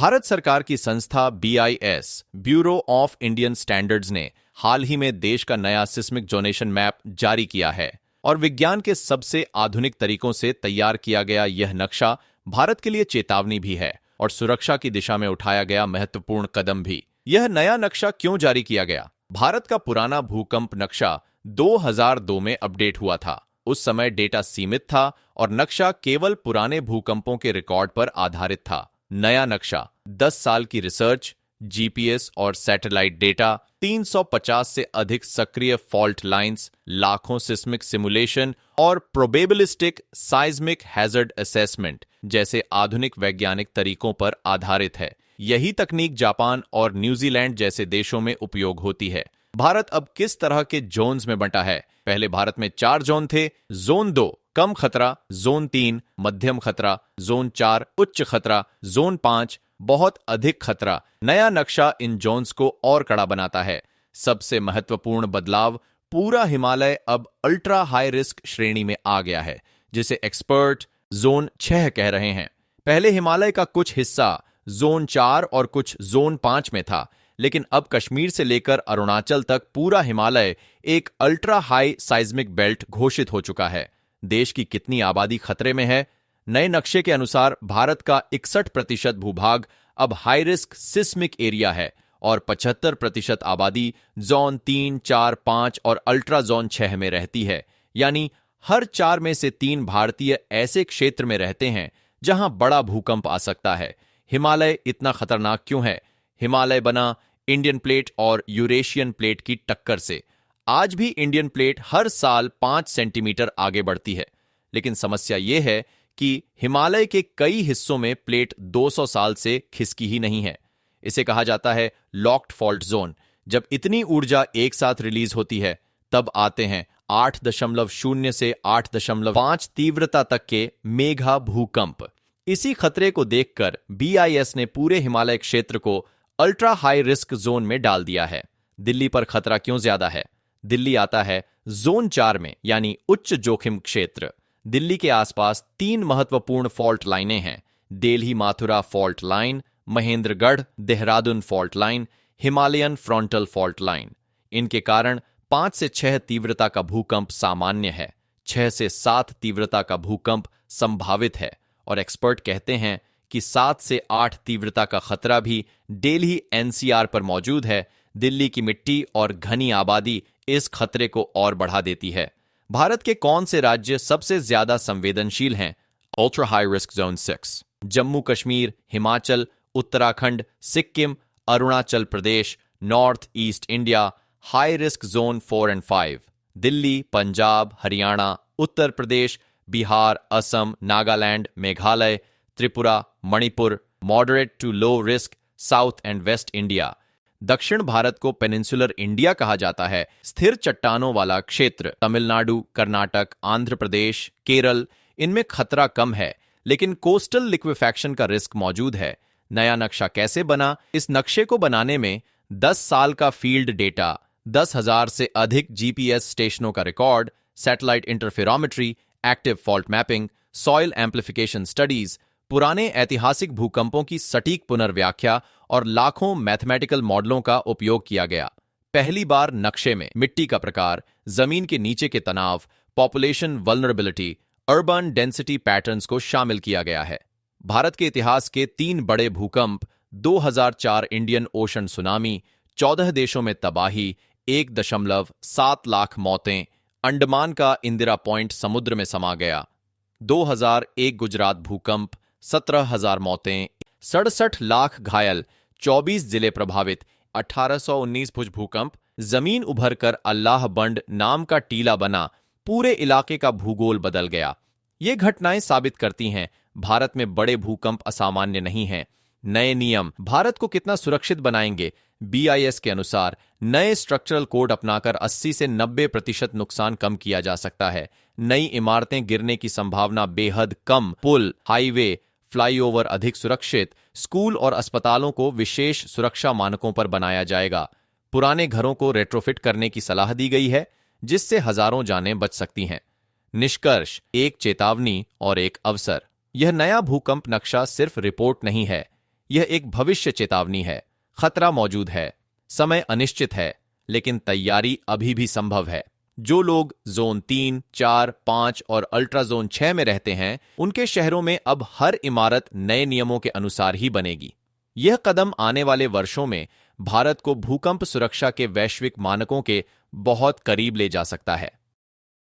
भारत सरकार की संस्था BIS, bureau of Indian standards ने हाल ही में देश का नया सिस्मिक जोनेशन मैप जारी किया है और विज्ञान के सबसे आधुनिक तरीकों से तैयार किया गया यह नक्शा भारत के लिए चेतावनी भी है और सुरक्षा की दिशा में उठाया गया महत्वपूर्ण कदम भी। यह नया नक्शा क्यों जारी किया गया? भारत का पुराना भूकंप नक्शा 2002 में अपडेट हुआ था। उस समय डेटा सीमित था और नक्शा केवल पुराने भूकंपों के रिकॉर्ड पर आधारित था। नया नक्शा 10 साल की रिसर्च, GPS और सैटेलाइट डेटा, 350 से अधिक सक्रिय फॉल्ट लाइंस, लाखों सिस्मिक सिमुलेशन और प्रोबेबिलिस्टिक साइज्मिक हैजर्ड असेसमेंट जैसे आधुनिक वैज्ञानिक तरीकों पर आधारित है। यही तकनीक जापान और न्यूजीलैंड जैसे देशों में उपयोग होती है। भारत अब किस तरह के जोन्स में बंटा है? पहले भारत में 4 जोन थे। जोन 2 कम खतरा, जोन 3 मध्यम खतरा, जोन 4 उच्च खतरा, जोन 5 बहुत अधिक खतरा। नया नक्शा इन जोन्स को और कड़ा बनाता है। सबसे महत्वपूर्ण बदलाव, पूरा हिमालय अब अल्ट्रा हाई रिस्क श्रेणी में आ गया है, जिसे एक्सपर्ट जोन 6 कह रहे हैं। पहले हिमालय का कुछ हिस्सा जोन 4 और कुछ जोन 5 में था, लेकिन अब कश्मीर से लेकर अरुणाचल तक पूरा हिमालय एक अल्ट्रा हाई साइज्मिक बेल्ट घोषित हो चुका है। देश की कितनी आबादी खतरे में है? नए नक्शे के अनुसार भारत का 61% भूभाग अब हाई रिस्क सिस्मिक एरिया है और 75% आबादी जोन 3, 4, 5 और अल्ट्रा जोन 6 में रहती है। यानी हर 4 में से 3 भारतीय ऐसे क्षेत्र में रहते हैं जहां बड़ा भूकंप आ सकता है। हिमालय इतना खतरनाक क्यों है? हिमालय बना इंडियन प्लेट और यूरेशियन प्लेट की टक्कर से। आज भी इंडियन प्लेट हर साल 5 सेंटीमीटर आगे बढ़ती है, लेकिन समस्या यह है कि हिमालय के कई हिस्सों में प्लेट 200 साल से खिसकी ही नहीं है। इसे कहा जाता है लॉक्ड फॉल्ट जोन। जब इतनी ऊर्जा एक साथ रिलीज होती है, तब आते हैं 8.0 से 8.5 तीव्रता तक के मेगा भूकंप। इसी खतरे को देखकर BIS ने पूरे हिमालय क्षेत्र को अल्ट्रा हाई रिस्क जोन में डाल दिया है। दिल्ली पर खतरा क्यों ज्यादा है? दिल्ली आता है जोन 4 में, यानी उच्च जोखिम क्षेत्र। दिल्ली के आसपास 3 महत्वपूर्ण फॉल्ट लाइनें हैं: Delhi Mathura fault line, Mahendragarh Dehradun fault line, Himalayan frontal fault line. इनके कारण 5 से 6 तीव्रता का भूकंप सामान्य है, 6 से 7 तीव्रता का भूकंप संभावित है और एक्सपर्ट कहते हैं कि 7 से 8 तीव्रता का खतरा भी दिल्ली NCR पर मौजूद है। दिल्ली की मिट्टी और घनी आबादी इस खतरे को और बढ़ा देती है। भारत के कौन से राज्य सबसे ज्यादा संवेदनशील हैं? Ultra high risk zone 6 Jammu Kashmir, Himachal, Uttarakhand, Sikkim, Arunachal Pradesh, north east India. High risk zone 4 और 5 Delhi, Punjab, Haryana, Uttar Pradesh, Bihar, Assam, Nagaland, Meghalaya, Tripura, Manipur. Moderate to low risk south and west India. दक्षिण भारत को पेनिनसुलर इंडिया कहा जाता है। स्थिर चट्टानों वाला क्षेत्र तमिलनाडु, कर्नाटक, आंध्र प्रदेश, केरल, इनमें खतरा कम है, लेकिन कोस्टल लिक्विफैक्शन का रिस्क मौजूद है। नया नक्शा कैसे बना? इस नक्शे को बनाने में 10 साल का फील्ड डेटा, 10,000 से अधिक GPS स्टेशनों का record, satellite interferometry, active fault mapping, soil amplification studies, पुराने ऐतिहासिक भूकंपों की सटीक पुनर्व्याख्या और लाखों मैथमेटिकल मॉडलों का उपयोग किया गया। पहली बार नक्शे में मिट्टी का प्रकार, जमीन के नीचे के तनाव, population vulnerability, urban density patterns को शामिल किया गया है। भारत के इतिहास के 3 बड़े भूकंप, 2004 इंडियन ओशन सुनामी, 14 देशों में तबाही, 1.7 लाख मौतें, अंडमान का इंदिरा पॉइंट समुद्र में समा गया, 2001 गुजरात भूकंप, 17,000 मौतें, 67 लाख घायल, 24 जिले प्रभावित, 1819 भुज भूकंप, जमीन उभरकर अल्लाह बंड नाम का टीला बना, पूरे इलाके का भूगोल बदल गया। ये घटनाएं साबित करती हैं भारत में बड़े भूकंप असामान्य नहीं हैं। नए नियम भारत को कितना सुरक्षित बनाएंगे? BIS के अनुसार नए स्ट्रक्चरल कोड अपनाकर 80 से 90% नुकसान कम किया जा सकता है। नई इमारतें गिरने की संभावना बेहद कम, पुल, हाईवे, फ्लाईओवर अधिक सुरक्षित, स्कूल और अस्पतालों को विशेष सुरक्षा मानकों पर बनाया जाएगा। पुराने घरों को रेट्रोफिट करने की सलाह दी गई है, जिससे हजारों जानें बच सकती हैं। निष्कर्ष, एक चेतावनी और एक अवसर। यह नया भूकंप नक्शा सिर्फ रिपोर्ट नहीं है, यह एक भविष्य चेतावनी है। खतरा मौजूद है, समय अनिश्चित है, लेकिन तैयारी अभी भी संभव है। जो लोग जोन 3, 4, 5 और अल्ट्रा जोन 6 में रहते हैं, उनके शहरों में अब हर इमारत नए नियमों के अनुसार ही बनेगी। यह कदम आने वाले वर्षों में भारत को भूकंप सुरक्षा के वैश्विक मानकों के बहुत करीब ले जा सकता है।